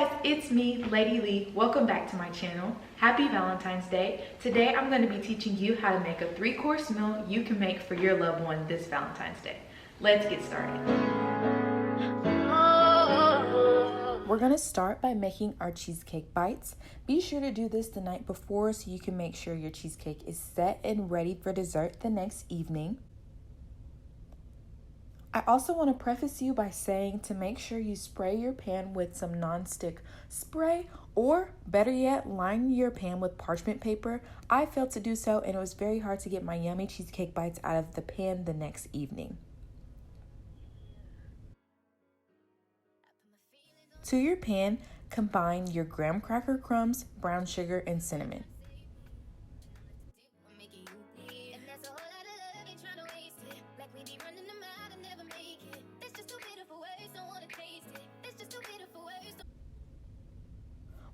guys, it's me, Lady Lee. Welcome back to my channel. Happy Valentine's Day. Today I'm going to be teaching you how to make a 3-course meal you can make for your loved one this Valentine's Day. Let's get started. We're going to start by making our cheesecake bites. Be sure to do this the night before so you can make sure your cheesecake is set and ready for dessert the next evening. I also want to preface you by saying to make sure you spray your pan with some non-stick spray, or better yet, line your pan with parchment paper. I failed to do so, and it was very hard to get my yummy cheesecake bites out of the pan the next evening. To your pan, combine your graham cracker crumbs, brown sugar, and cinnamon.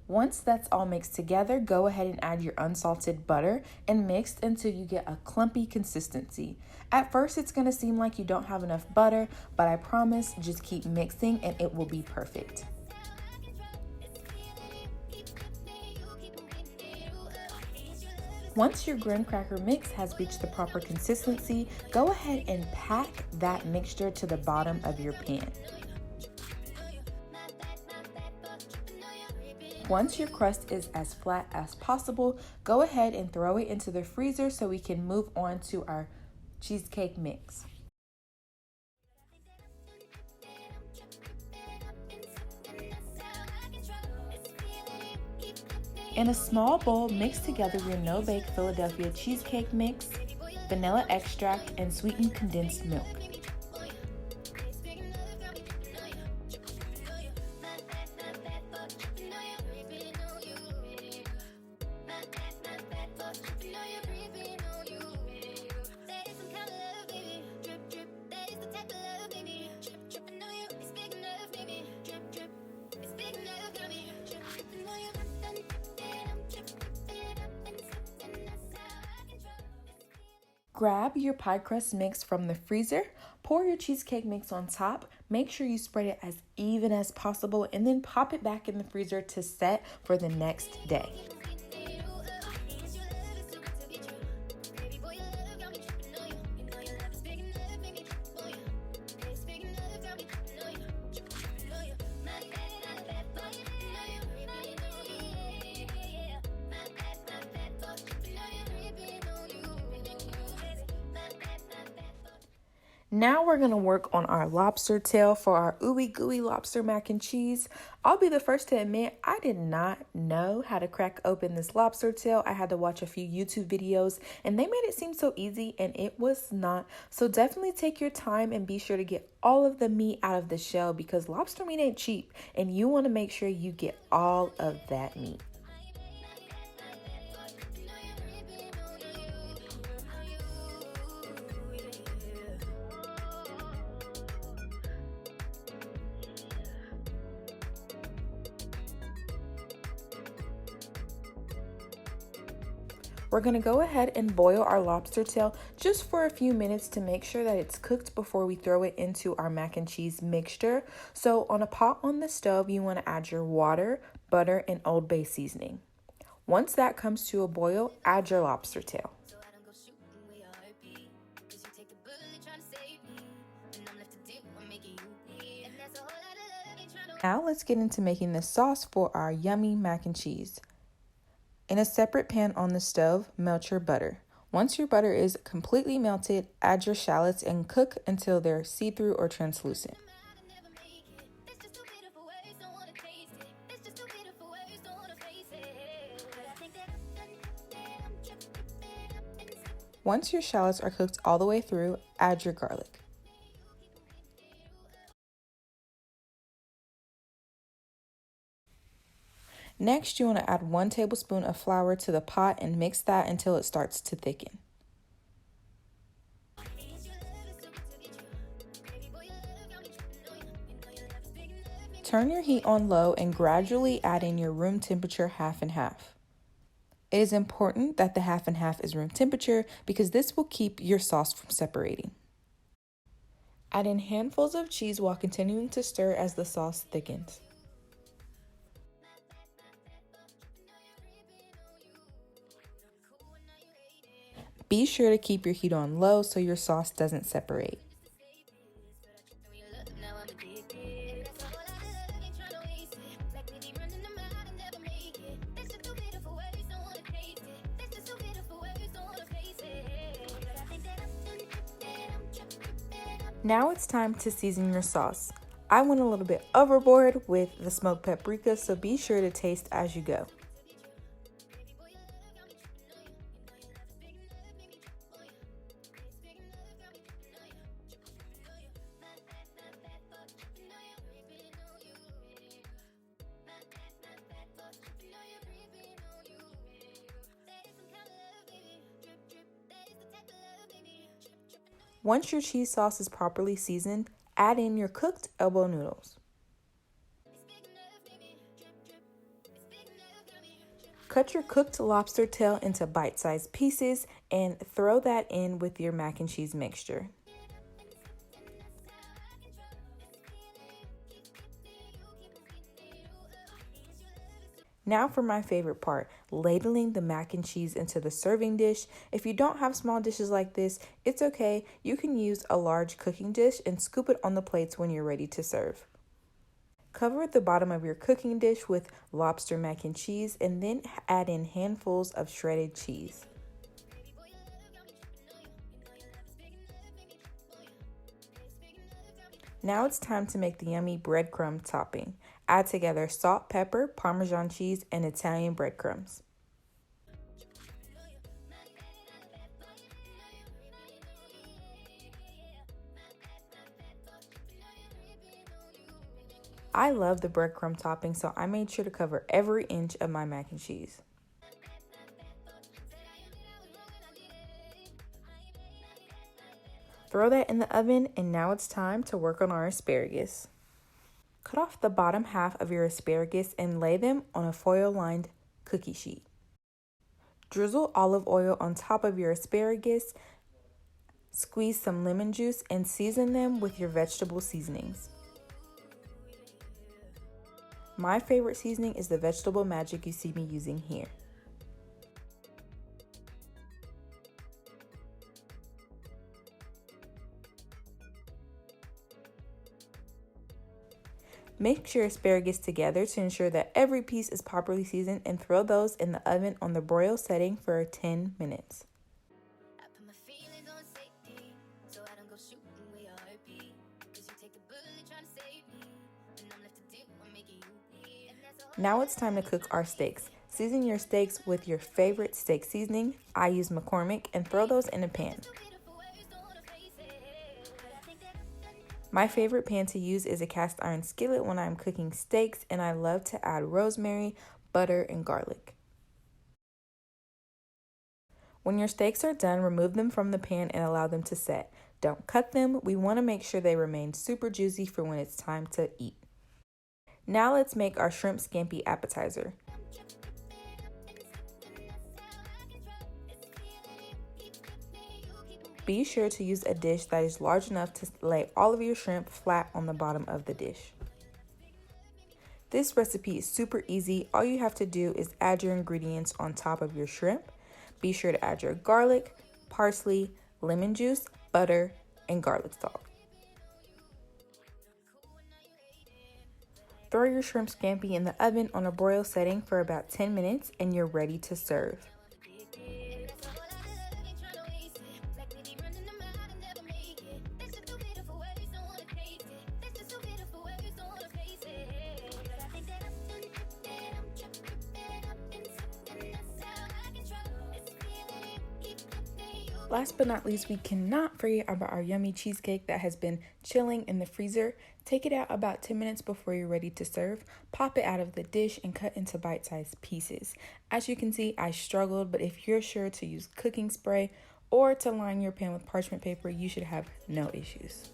Once that's all mixed together, go ahead and add your unsalted butter and mix until you get a clumpy consistency. At first, it's going to seem like you don't have enough butter, but I promise, just keep mixing and it will be perfect. Once your graham cracker mix has reached the proper consistency, go ahead and pack that mixture to the bottom of your pan. Once your crust is as flat as possible, go ahead and throw it into the freezer so we can move on to our cheesecake mix. In a small bowl, mix together your no-bake Philadelphia cheesecake mix, vanilla extract, and sweetened condensed milk. Grab your pie crust mix from the freezer, pour your cheesecake mix on top, make sure you spread it as even as possible, and then pop it back in the freezer to set for the next day. Now we're going to work on our lobster tail for our ooey gooey lobster mac and cheese. I'll be the first to admit I did not know how to crack open this lobster tail. I had to watch a few YouTube videos and they made it seem so easy, and it was not. So definitely take your time and be sure to get all of the meat out of the shell, because lobster meat ain't cheap and you want to make sure you get all of that meat. We're going to go ahead and boil our lobster tail just for a few minutes to make sure that it's cooked before we throw it into our mac and cheese mixture. So on a pot on the stove, you want to add your water, butter, and Old Bay seasoning. Once that comes to a boil, add your lobster tail. Now let's get into making the sauce for our yummy mac and cheese. In a separate pan on the stove, melt your butter. Once your butter is completely melted, add your shallots and cook until they're see-through or translucent. Once your shallots are cooked all the way through, add your garlic. Next, you want to add 1 tablespoon of flour to the pot and mix that until it starts to thicken. Turn your heat on low and gradually add in your room temperature half and half. It is important that the half and half is room temperature because this will keep your sauce from separating. Add in handfuls of cheese while continuing to stir as the sauce thickens. Be sure to keep your heat on low so your sauce doesn't separate. Now it's time to season your sauce. I went a little bit overboard with the smoked paprika, so be sure to taste as you go. Once your cheese sauce is properly seasoned, add in your cooked elbow noodles. Cut your cooked lobster tail into bite-sized pieces and throw that in with your mac and cheese mixture. Now for my favorite part, ladling the mac and cheese into the serving dish. If you don't have small dishes like this, it's okay. You can use a large cooking dish and scoop it on the plates when you're ready to serve. Cover the bottom of your cooking dish with lobster mac and cheese and then add in handfuls of shredded cheese. Now it's time to make the yummy breadcrumb topping. Add together salt, pepper, Parmesan cheese, and Italian breadcrumbs. I love the breadcrumb topping, so I made sure to cover every inch of my mac and cheese. Throw that in the oven, and now it's time to work on our asparagus. Cut off the bottom half of your asparagus and lay them on a foil-lined cookie sheet. Drizzle olive oil on top of your asparagus, squeeze some lemon juice, and season them with your vegetable seasonings. My favorite seasoning is the vegetable magic you see me using here. Mix your asparagus together to ensure that every piece is properly seasoned and throw those in the oven on the broil setting for 10 minutes. Now it's time to cook our steaks. Season your steaks with your favorite steak seasoning. I use McCormick, and throw those in a pan. My favorite pan to use is a cast iron skillet when I'm cooking steaks, and I love to add rosemary, butter, and garlic. When your steaks are done, remove them from the pan and allow them to set. Don't cut them. We want to make sure they remain super juicy for when it's time to eat. Now let's make our shrimp scampi appetizer. Be sure to use a dish that is large enough to lay all of your shrimp flat on the bottom of the dish. This recipe is super easy. All you have to do is add your ingredients on top of your shrimp. Be sure to add your garlic, parsley, lemon juice, butter, and garlic salt. Throw your shrimp scampi in the oven on a broil setting for about 10 minutes and you're ready to serve. Last but not least, we cannot forget about our yummy cheesecake that has been chilling in the freezer. Take it out about 10 minutes before you're ready to serve. Pop it out of the dish and cut into bite-sized pieces. As you can see, I struggled, but if you're sure to use cooking spray or to line your pan with parchment paper, you should have no issues.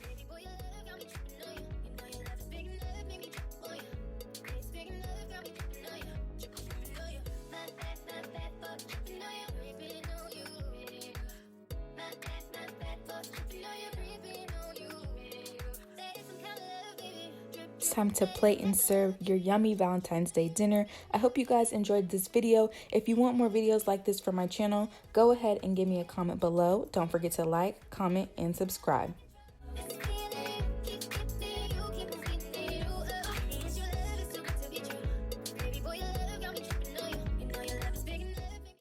time to plate and serve your yummy Valentine's Day dinner. I hope you guys enjoyed this video. If you want more videos like this for my channel, go ahead and give me a comment below. Don't forget to like, comment, and subscribe.